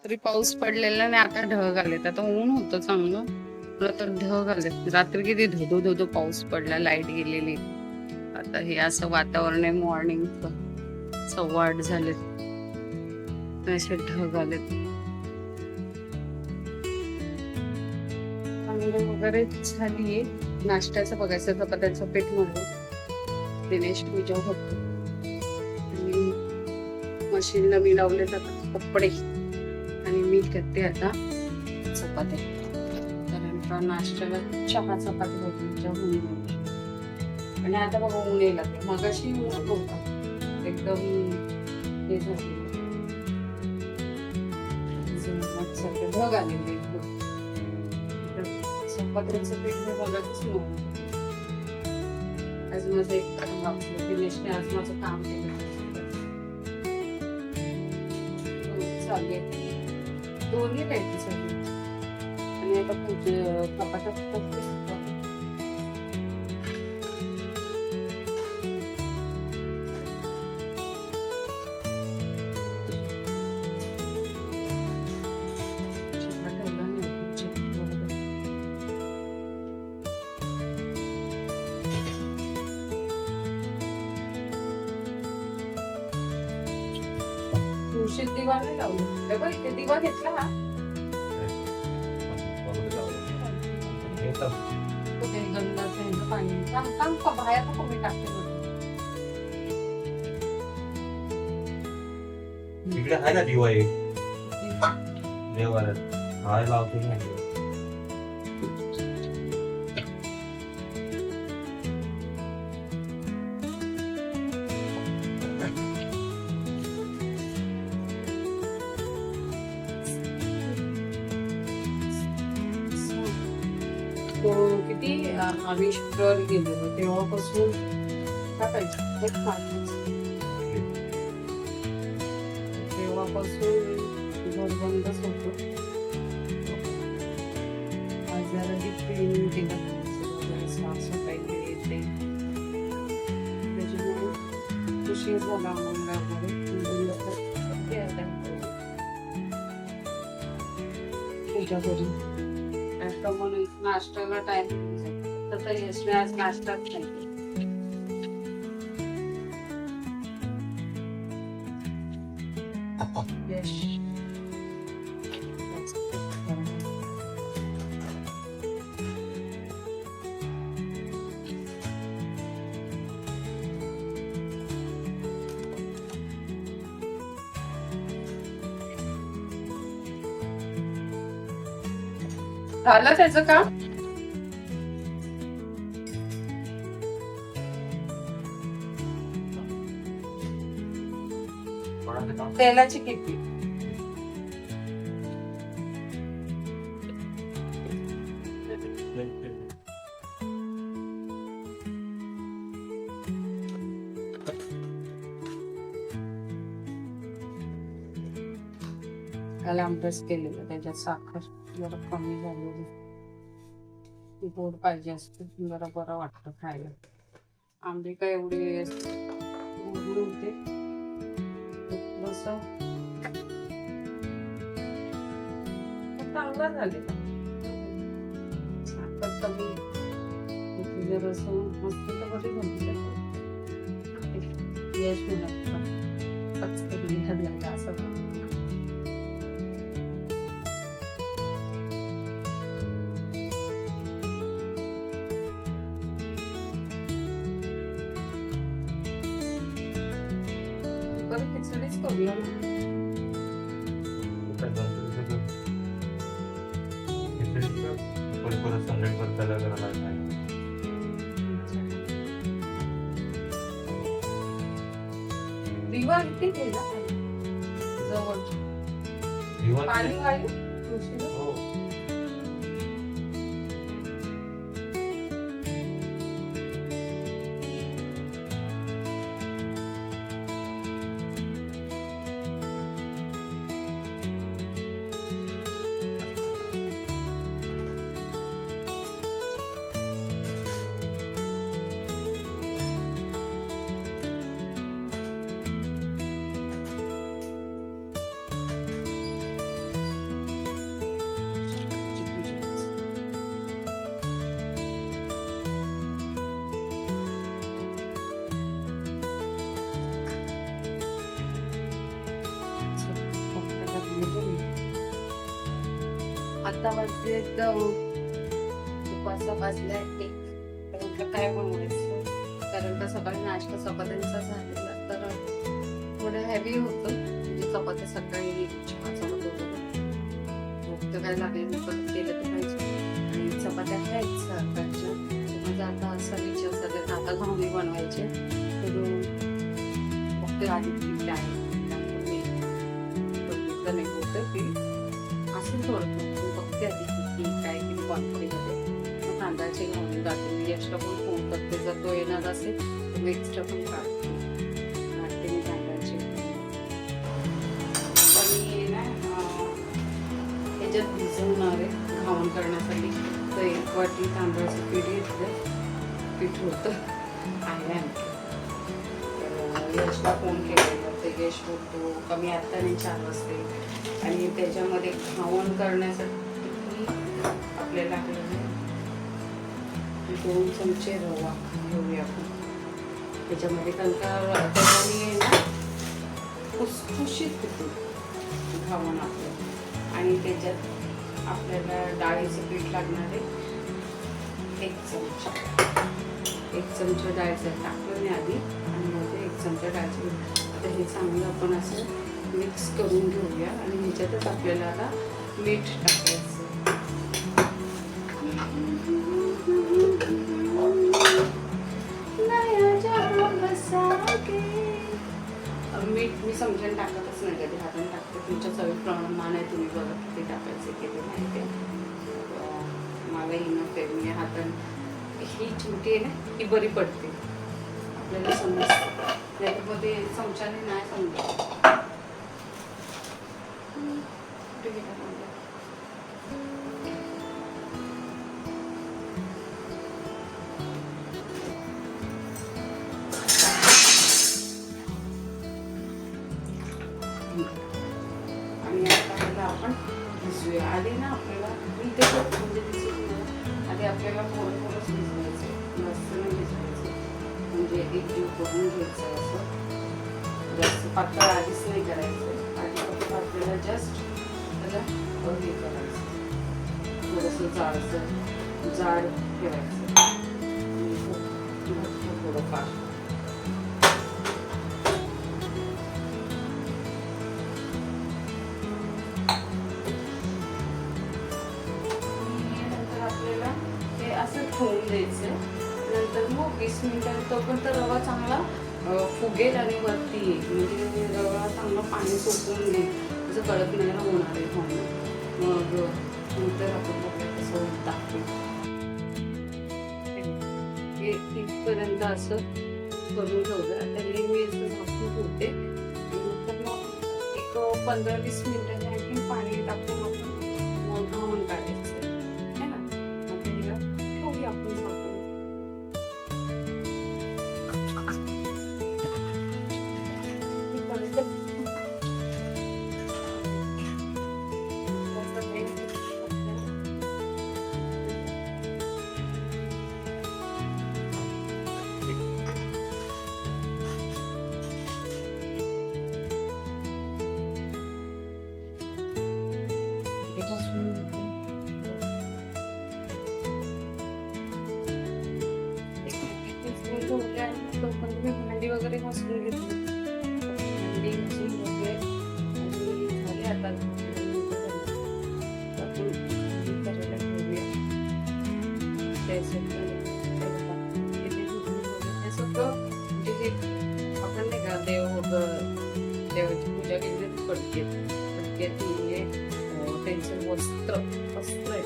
रात्री पाऊस पडलेला नाही, आता ढग आलेत. आता ऊन होतं चांगलं, तर ढग आलेत. रात्री किती धोधो धोधो पाऊस पडला, लाईट गेलेली. आता हे असं वातावरण आहे मॉर्निंगचं. 8:15 झालेत, असे ढग आलेत. अंघोळ वगैरे झालीये. नाश्त्याचं बघायचं, चपात्याचं पीठ म्हणून दिनेश पूजा होतो आणि मशीनला मी लावले जातात कपडे आणि मी करते आता चपाती. कारण नाश्त्याला चहा चपाती होती आणि आता बघा ऊन यायला लागले. मगाशी ऊन होता एकदम हे झाले, ढग आलेले. चपात्याचं पीठ मी बघतच नव्हतं. आज माझं एक काम दिनेशने आज माझं काम केलं चालेल. दोन्ही टाईपचे सगळे आणि आता कपाटात तुळशीत दिवा नाही लावला. बघ इथे दिवा घेतला हा. गंधाचं पाणी बाहेर कमी टाकते. इकडे आहे ना दिवा एक देवालयात, हा लावते नाही. किती आम्ही शुक्रवारी गेलेलो तेव्हापासून टाकायचं तेव्हापासून घर बंदच होतो. आज जरा क्लीन केलं, साफसफाई येते त्याच्यामुळे उशीर झाला पूजा करून. म्हणून नाश्त्याला टाइम तर यशने आज नाश्ताच नाही. यश झालं त्याचं काम. तेलाची किती काल आमरस केलेलं, त्याच्यात साखर जरा कमी झालेली. गोड पाहिजे असते, जरा बरं वाटतं खायला. आंबे काय एवढे गोड होते चांगला झालेला. साखर कमी जर असं मस्त तर बरी घालते. यश म्हणत असं खिचडीच करूया ना. दिवा किती केला जवळ पाणी वाढलं तुळशीला. आता वाजले दुपारचा वाजलाय 1. तर म्हटलं काय बनवायचं, कारण का सकाळी नाश्ता चपात्यांचा झालेला तर थोडं हेवी होतं. म्हणजे चपात्या सकाळी चहाचा होतो, भूक तर काय लागेल पण केलं तर पाहिजे. आणि चपात्या आहेत सकाळच्या. माझा आता असा विचार झाला तर आता घावणे बनवायचे. तर फक्त आधी पीठ आहे त्यामुळे बघितलं नाही होतं की असं थोडं बघते आधी किती काय किती क्वांटिटीमध्ये. मग तांदळाचे घावणे टाकते. एक्स्ट्रा पण फोन करते, जर तो येणार असेल तर मी एक्स्ट्रा पण काढते मी तांदळाचे. आणि ना ह्याच्यात भिजवणार आहे घावण करण्यासाठी. तर 1 वाटी तांदळाचं पीठ घेतलं, पीठ होतं आहे आणखी. तर यशला फोन केलेला, तर यश बोलतो कमी आत्ता नाही 4 वाजते. आणि त्याच्यामध्ये घावण करण्यासाठी आपल्याला 2 चमचे रवा घेऊया आपण. त्याच्यामध्ये त्याच्याने ना खुसखुशीत होतं घावण आपलं. आणि त्याच्यात आपल्याला डाळीचं पीठ लागणार आहे 1 चमचा डाळीचं टाकलं नाही आधी. आणि मग 1 चमचा डाळीचं पीठ. आता हे चांगलं आपण असं मिक्स करून घेऊया. आणि ह्याच्यातच आपल्याला आता मीठ टाकायचं. मीठ मी समजून टाकतच नाही, कधी हाताने टाकते. तुमच्या चवीप्रमाणे तुम्ही बघा किती टाकायचे किती नाही ते. मला इनफ आहे. मी हाताने ही चिमटी आहे ना ही बरी पडते, आपल्याला समजतं. त्याच्यामध्ये चमच्याने नाही समजत. आणि आता आपण भिजूया. आधी ना आपल्याला इथे म्हणजे दिसून आधी आपल्याला थोडं भिजवायचं, जास्त नाही भिजवायचं. म्हणजे एकजीव करून घ्यायचं असं. जास्त पातळ आधीच नाही करायचं. आधी फक्त आपल्याला जस्ट त्याला हे करायचं, थोडंसं जाड ठेवायचं थोडंफार. असं ठेवून द्यायचं. नंतर मग 20 मिनिटांनी तोपर्यंत रवा चांगला फुगेल आणि वरती येईल. म्हणजे रवा चांगला पाणी सोकून घेईल, असं कडक नाही होणार आहे खाणं. मग नंतर आपण बघूया कसं टाकतो. हे इथपर्यंत असं करून ठेवलं. आता मी असं झाकून ठेवते. नंतर मग एक 15-20 मिनिटांनी आणखी पाणी टाकून मग घावण काढायचं. भांडी वगैरे घासून घेतली. भांडी घासून घेतली आणि झाले आता. आपण करायला ठेवूया. ते सगळं म्हणजे आपण नाही का देवाची पूजा केली पडकेत म्हणजे त्यांचं वस्त्र आहे.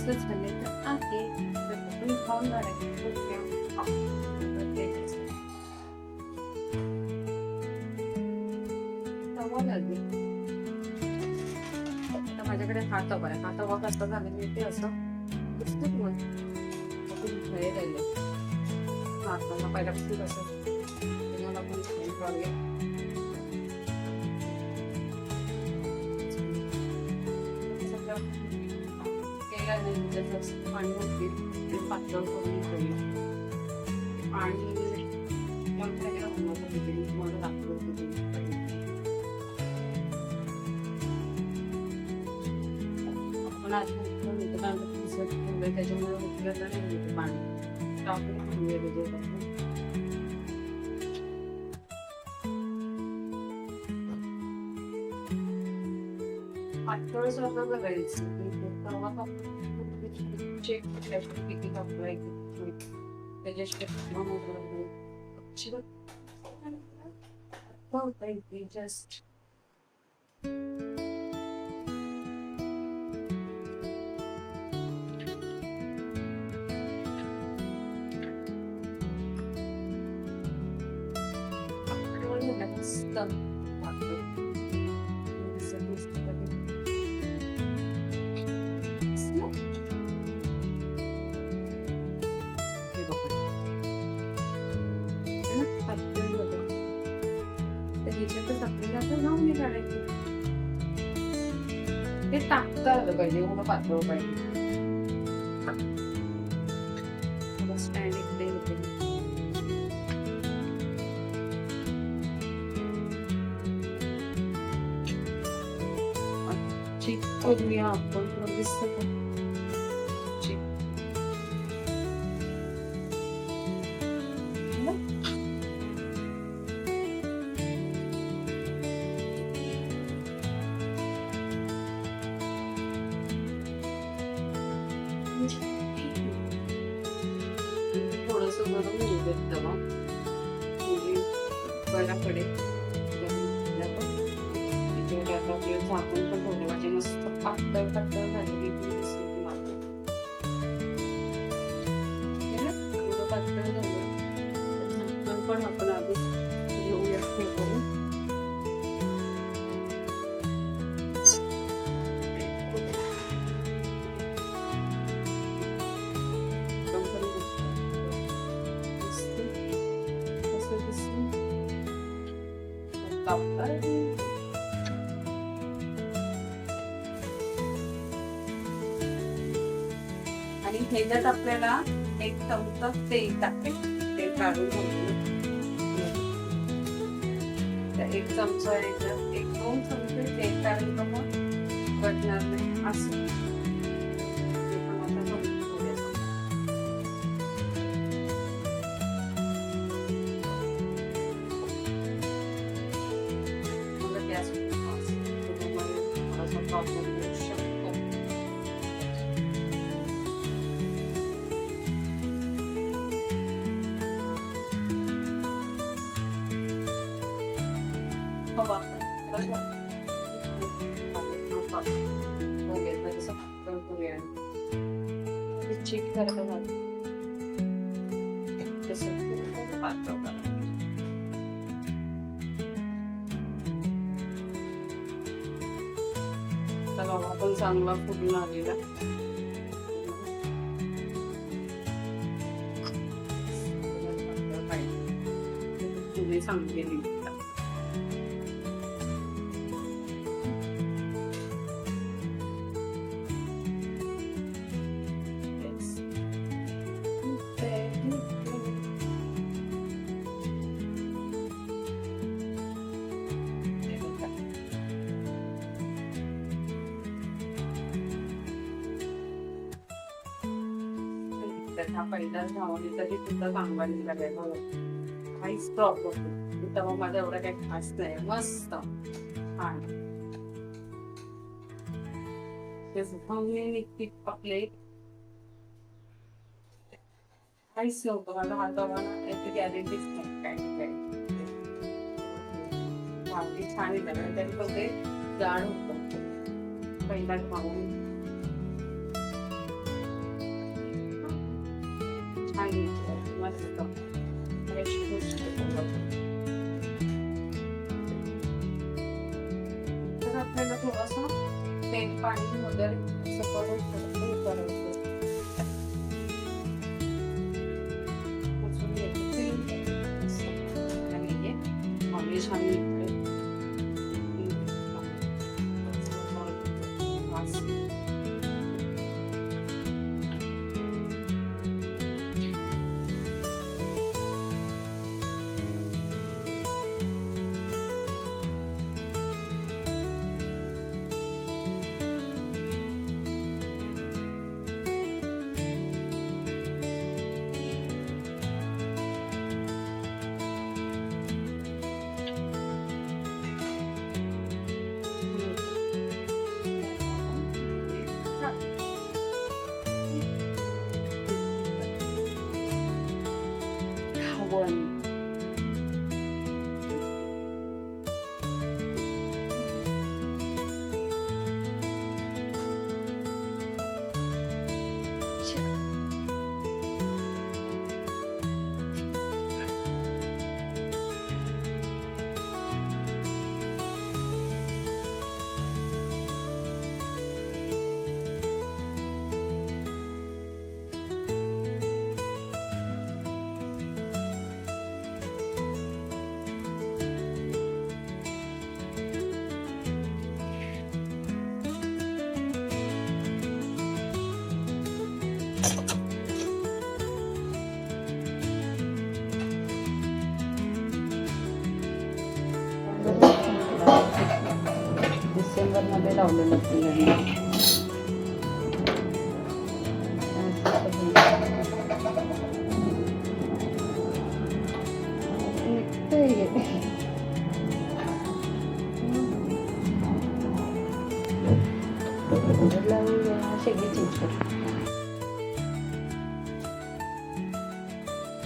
झालेलं आहे. आपण खाऊन तवा लागेल. आता माझ्याकडे हा तवा आहे. हा तवा कसा झाला मी ते असं दिसतं मग बाहेर राहिलं. हाताला पहिला खूप असं मला पण खाऊया. पाणी होतील. ते पातळ करून ठेवली आणि मग त्याला मला दाखवत आपण आज त्याच्यामुळे उठलेलं नाही पाणी टाकून पातळ सगळं बघायचं तेव्हा चेक किती टाकलाय त्याच्याशी जस्ट ह्याच्यातच आपल्याला आता लावून काढायची ते टाकता आलं पाहिजे एवढं पातळ पाहिजे स्टँड इकडे होते चेक करूया आपण दिसत थोडस गरम होऊ देत तेव्हा गळ्याकडे झाकून पण ठेवलं म्हणजे मस्त पातळ पातळ झालेली पातळ झालं झाकण पण आपण आधी घेऊया ठेवून आणि ह्याच्यात आपल्याला एक चमचा तेल टाकायचं तेल काढून एक चमचा याच्यात 1-2 चमचे तेल काढून तर मग बदणार नाही असं चेक करायला पण चांगला फुटून आलेला तुम्ही सांगितली हा पहिलाच धावली तरी सुद्धा चांगला निघालाय काहीच प्रॉब्लेम तेव्हा माझा एवढा काही खास नाही मस्त निघते आपले काहीच नव्हतं माझा हातावर याची गॅरंटीच नाही काय भावली छान निघाला तरी पण ते जाड होतं पहिलाच भावून मस्त तर आपल्याला थोडंसं तेल पाणी वगैरे असं करून करायचं आणि छान जेवण. डिसेंबर मध्ये लावलेलं फुलांना.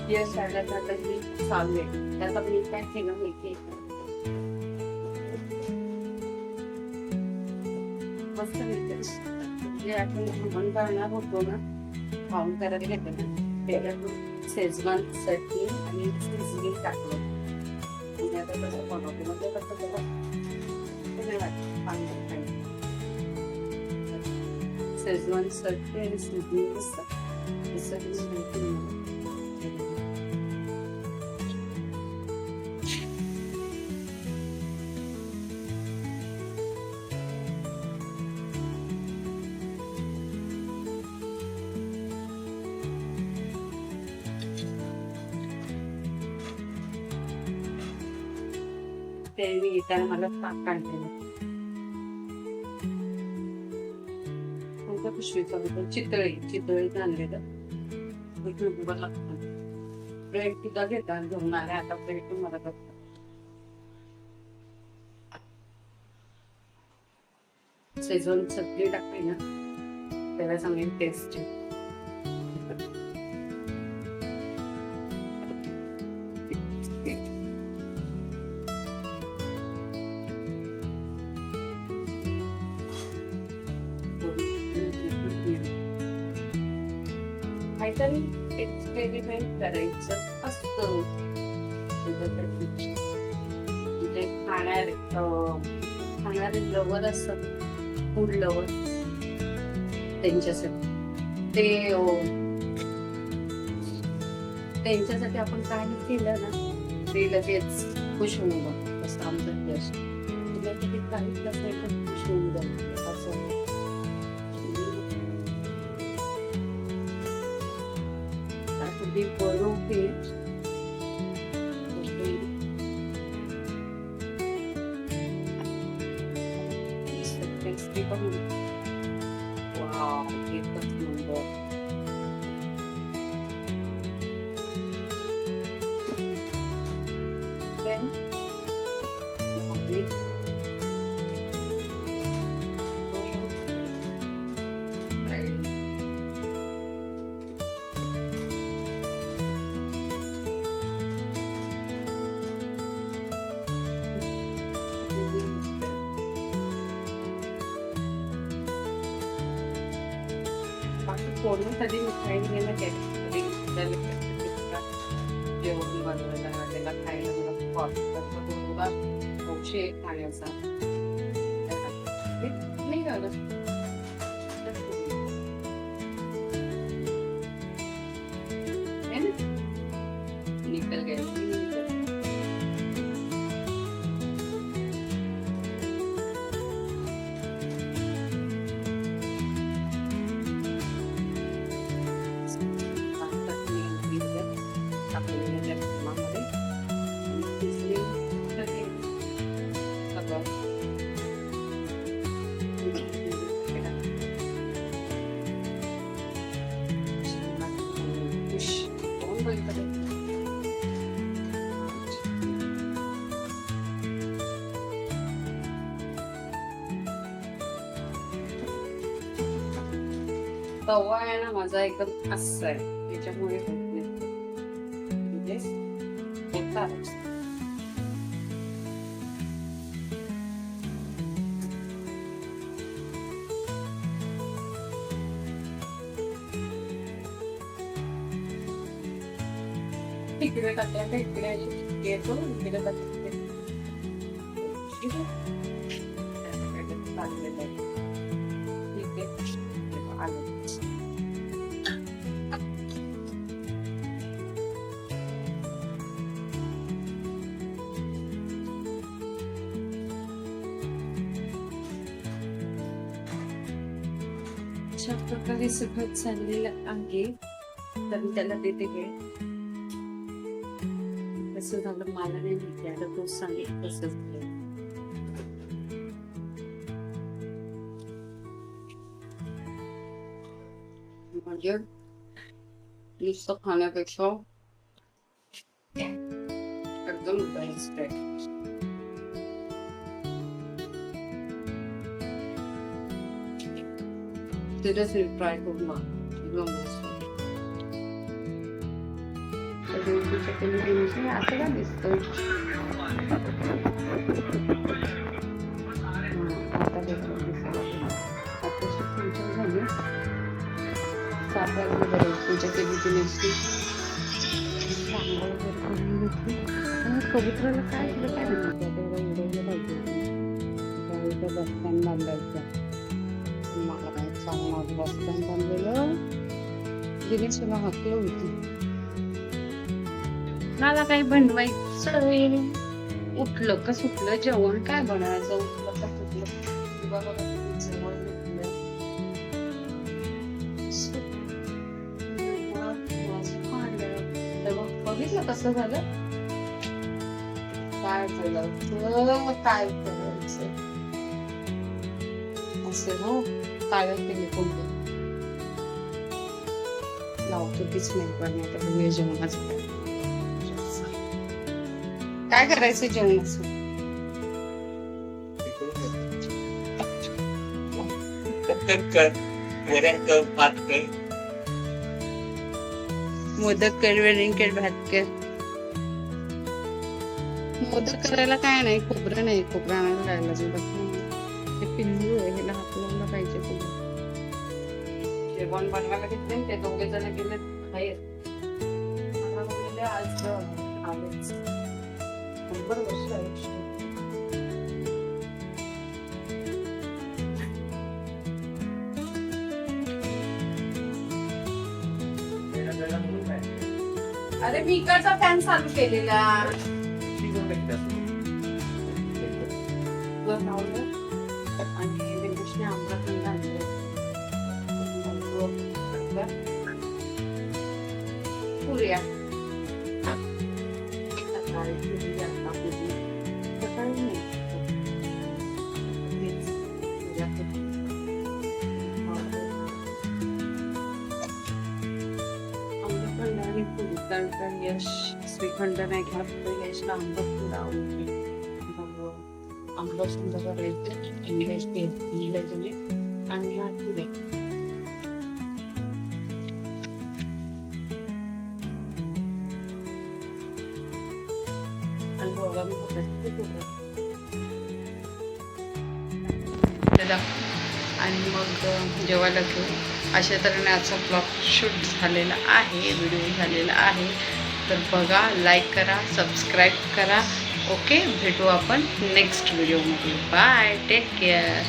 यश शाळेत आता मी चालू आहे. त्याचा मी काय केलं माहिती मस्त म्हणजे आपण भ्रमण करणार होतो ना, पाहून करायला घेतलं ना, त्याच्यातून शेजवान चटणी आणि सिझलिंग टाकलं. म्हणजे आता कसं बनवते म्हणजे कसं त्याला शेजवान चटणी आणि सिझलिंग असतात. ते मी येताना मला ताक काढलेलं कोणत्या पिशवीचं होतं, चितळीचं आणलेलं. ब्रेड सुद्धा घेतात घेऊन आले. आता ब्रेड पण मला करतात. शेजवान चटणी टाकली ना त्याला चांगली टेस्ट. काहीतरी एक्सपेरिमेंट करायचं असतं म्हणजे खाणारे लवर असतात, फूड लवर, त्यांच्यासाठी आपण काही केलं ना ते लगेच खुश होऊन जातं. तसं आमचं यश तुला किती काही नसेल तर खुश होऊन जातं असं. बनवते टेस्टी पण. वाव, एकच नंबर. फोडणीसाठी मिठाई घ्यायला जेवण बनवायला त्याला खायला मला पौशे खाण्याचा नाही झालं. निकल गया. तवा आहे ना माझा एकदम असा आहे त्याच्यामुळे होत नाही. म्हणजे चालेल. इकडे टाकल्या इकडे येतो इकडे अशा प्रकारे सगळं चाललेलं आहे. तर मी त्याला देते वेळ. कसं झालं मला नाही माहिती, आता तो सांगेल कसं झालं. म्हणजे नुसतं खाण्यापेक्षा एकदम बेस्ट आहे. सिरियसली ट्राय करून बघ, एकदम मस्त. असं का दिसतं आता झाली 7 वाजले. बरोबर पूजा केली तिने. कबुतराला काय काय उडवलं पाहिजे. बस स्टँड बांधायचं. मला काय चांगलं बस स्टँड बांधलेलं दिनेशला हाकलं होती. मला काही बनवायचं. उठलं का सुटलं जेवण काय बनवायचं. उठलं का सुटलं बघा जेवण बघितलं कसं झालं. काय झालं काय करायचं असं हो. काय केली कोणते लावतो तीच नाही पण जेवणाचं काय करायचं जेवणाचं. मोदक कर, वरण कर, भात कर. मोदक करायला काय नाही, खोबरं नाही. खोबरं आणायला लागला ते पिल्लू आहे, ह्याला हाकलवलं पाहिजे. जेवण बनवायला घेतले ते 2 जण गेले बाहेर. आज आलेच बरोबर. अरे मी इकडचा फॅन चालू केलेला आणि दिनेशने आंबा पण घातलं. पुऱ्या यश श्रीखंड नाही घातलं. यशला आंबा आवडते. आंबा सुंदर आणि हा पुरे आणि मग जेवायला घेऊ. अशा तऱ्हेने आजचा ब्लॉग शूट झालेला आहे, व्हिडिओ झालेला आहे. तर बघा, लाईक करा, सबस्क्राईब करा. ओके, भेटू आपण नेक्स्ट व्हिडिओमध्ये. Bye, take care.